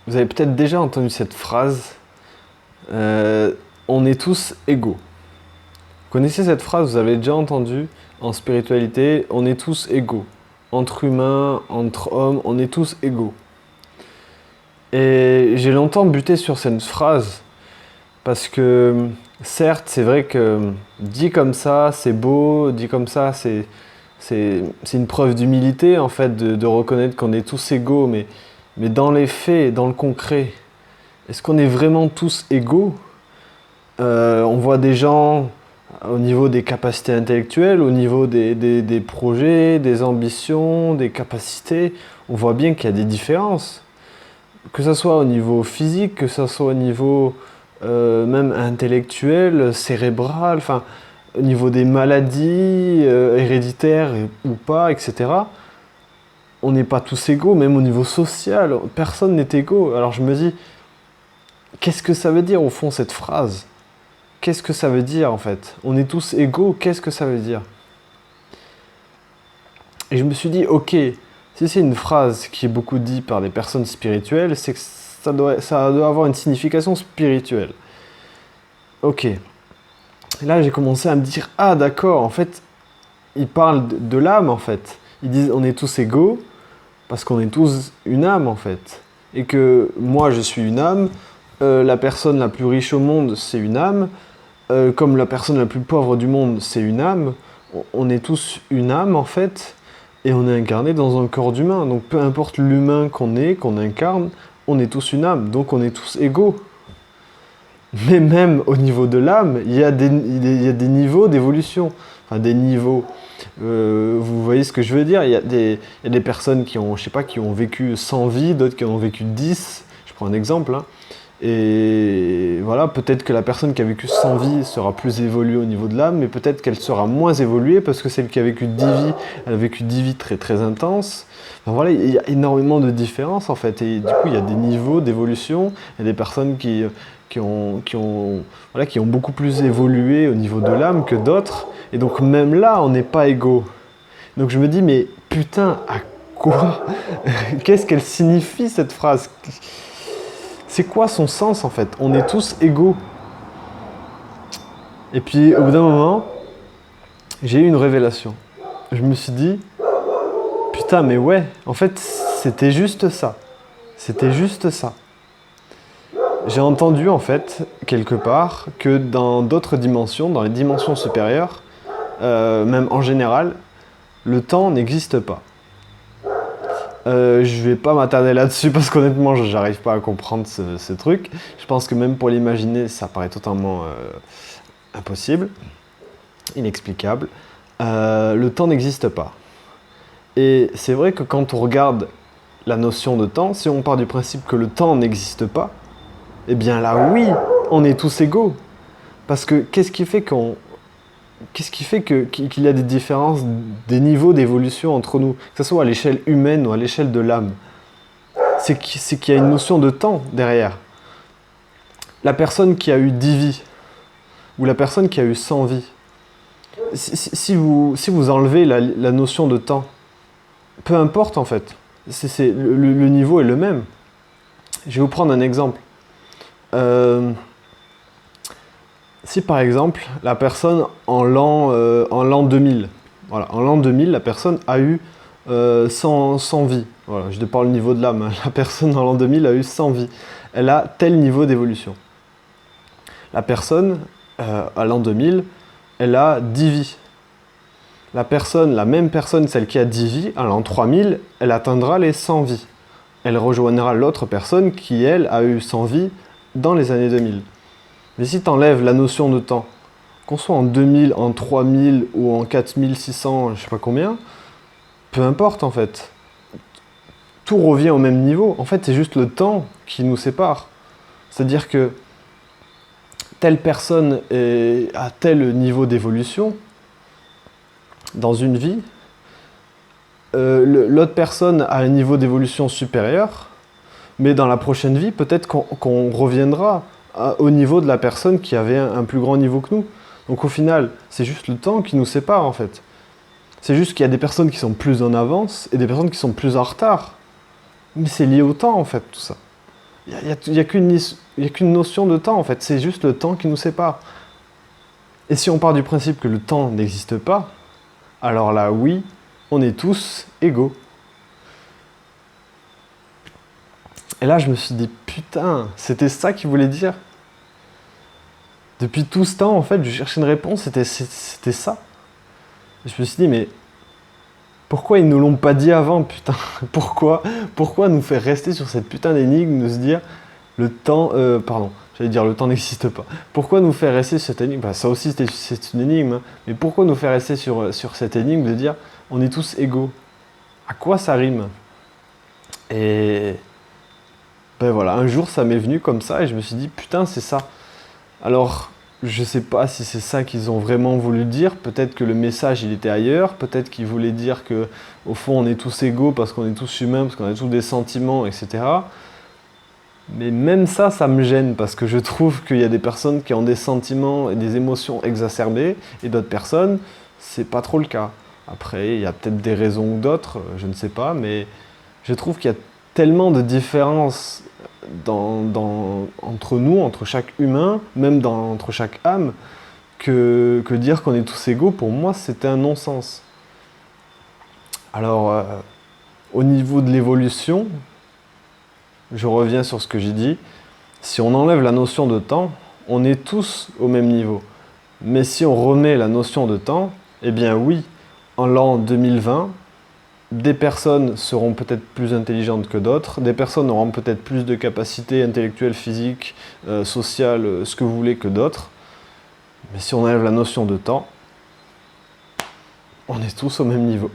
Vous avez peut-être déjà entendu cette phrase, on est tous égaux. Vous connaissez cette phrase, vous avez déjà entendu en spiritualité, on est tous égaux. Entre humains, entre hommes, on est tous égaux. Et j'ai longtemps buté sur cette phrase parce que, certes, c'est vrai que dit comme ça, c'est beau, dit comme ça, c'est une preuve d'humilité en fait, de reconnaître qu'on est tous égaux, mais dans les faits, dans le concret, est-ce qu'on est vraiment tous égaux? On voit des gens au niveau des capacités intellectuelles, au niveau des projets, des ambitions, des capacités, on voit bien qu'il y a des différences. Que ce soit au niveau physique, que ce soit au niveau même intellectuel, cérébral, enfin, au niveau des maladies héréditaires ou pas, etc. On n'est pas tous égaux, même au niveau social, personne n'est égaux. Alors je me dis, qu'est-ce que ça veut dire au fond cette phrase? Qu'est-ce que ça veut dire en fait? On est tous égaux, qu'est-ce que ça veut dire? Et je me suis dit, ok, si c'est une phrase qui est beaucoup dite par des personnes spirituelles, c'est que ça doit avoir une signification spirituelle. Ok. Et là, j'ai commencé à me dire, ah d'accord, en fait, ils parlent de l'âme en fait. Ils disent, on est tous égaux parce qu'on est tous une âme en fait. Et que moi, je suis une âme, la personne la plus riche au monde, c'est une âme, comme la personne la plus pauvre du monde, c'est une âme. On est tous une âme en fait. Et on est incarné dans un corps d'humain. Donc peu importe l'humain qu'on est, qu'on incarne, on est tous une âme. Donc on est tous égaux. Mais même au niveau de l'âme, il y a des niveaux d'évolution. Enfin des niveaux. Vous voyez ce que je veux dire? Il y a des personnes qui ont, je sais pas, qui ont vécu 100 vies, d'autres qui en ont vécu 10. Je prends un exemple. Hein. Et voilà, peut-être que la personne qui a vécu 100 vies sera plus évoluée au niveau de l'âme, mais peut-être qu'elle sera moins évoluée parce que celle qui a vécu 10 vies, elle a vécu 10 vies très très intenses. Enfin, voilà, il y a énormément de différences en fait. Et du coup, il y a des niveaux d'évolution. Il y a des personnes voilà, qui ont beaucoup plus évolué au niveau de l'âme que d'autres. Et donc même là, on n'est pas égaux. Donc je me dis, mais putain, à quoi? Qu'est-ce qu'elle signifie cette phrase? C'est quoi son sens en fait? On est tous égaux. Et puis au bout d'un moment, j'ai eu une révélation. Je me suis dit, putain mais ouais, en fait c'était juste ça. C'était juste ça. J'ai entendu en fait, quelque part, que dans d'autres dimensions, dans les dimensions supérieures, même en général, le temps n'existe pas. Je vais pas m'attarder là-dessus parce qu'honnêtement, j'arrive pas à comprendre ce truc. Je pense que même pour l'imaginer, ça paraît totalement impossible, inexplicable. Le temps n'existe pas. Et c'est vrai que quand on regarde la notion de temps, si on part du principe que le temps n'existe pas, eh bien là, oui, on est tous égaux. Parce que qu'est-ce qui fait qu'il y a des différences, des niveaux d'évolution entre nous, que ce soit à l'échelle humaine ou à l'échelle de l'âme? C'est qu'il y a une notion de temps derrière. La personne qui a eu 10 vies, ou la personne qui a eu 100 vies, si vous enlevez la notion de temps, peu importe en fait, le niveau est le même. Je vais vous prendre un exemple. Si par exemple, la personne en l'an 2000, voilà, en l'an 2000, la personne a eu 100 vies. Voilà, je ne parle au niveau de l'âme, hein. La personne en l'an 2000 a eu 100 vies. Elle a tel niveau d'évolution. La personne, à l'an 2000, elle a 10 vies. La même personne, celle qui a 10 vies, à l'an 3000, elle atteindra les 100 vies. Elle rejoindra l'autre personne qui, elle, a eu 100 vies dans les années 2000. Mais si tu enlèves la notion de temps, qu'on soit en 2000, en 3000 ou en 4600, je sais pas combien, peu importe en fait. Tout revient au même niveau. En fait, c'est juste le temps qui nous sépare. C'est-à-dire que telle personne est à tel niveau d'évolution dans une vie, l'autre personne a un niveau d'évolution supérieur, mais dans la prochaine vie, peut-être qu'on reviendra au niveau de la personne qui avait un plus grand niveau que nous. Donc au final, c'est juste le temps qui nous sépare en fait. C'est juste qu'il y a des personnes qui sont plus en avance et des personnes qui sont plus en retard. Mais c'est lié au temps en fait, tout ça. Il n'y a qu'une notion de temps, en fait. C'est juste le temps qui nous sépare. Et si on part du principe que le temps n'existe pas, alors là, oui, on est tous égaux. Et là, je me suis dit, putain, c'était ça qu'il voulait dire. Depuis tout ce temps, en fait, je cherchais une réponse, c'était ça. Et je me suis dit, mais pourquoi ils ne l'ont pas dit avant, putain? Pourquoi nous faire rester sur cette putain d'énigme de se dire, le temps, pardon, j'allais dire le temps n'existe pas. Pourquoi nous faire rester sur cette énigme? Bah, ça aussi, c'est une énigme, hein. Mais pourquoi nous faire rester sur cette énigme de dire, on est tous égaux? À quoi ça rime? Et ben voilà, un jour ça m'est venu comme ça et je me suis dit putain c'est ça. Alors je sais pas si c'est ça qu'ils ont vraiment voulu dire, peut-être que le message il était ailleurs, peut-être qu'ils voulaient dire que au fond on est tous égaux parce qu'on est tous humains, parce qu'on a tous des sentiments, etc. Mais même ça, ça me gêne parce que je trouve qu'il y a des personnes qui ont des sentiments et des émotions exacerbées et d'autres personnes, c'est pas trop le cas. Après, il y a peut-être des raisons ou d'autres, je ne sais pas, mais je trouve qu'il y a tellement de différences entre nous, entre chaque humain, même entre chaque âme, que dire qu'on est tous égaux, pour moi, c'était un non-sens. Alors, au niveau de l'évolution, je reviens sur ce que j'ai dit, si on enlève la notion de temps, on est tous au même niveau. Mais si on remet la notion de temps, eh bien oui, en l'an 2020, des personnes seront peut-être plus intelligentes que d'autres, des personnes auront peut-être plus de capacités intellectuelles, physiques, sociales, ce que vous voulez que d'autres. Mais si on enlève la notion de temps, on est tous au même niveau.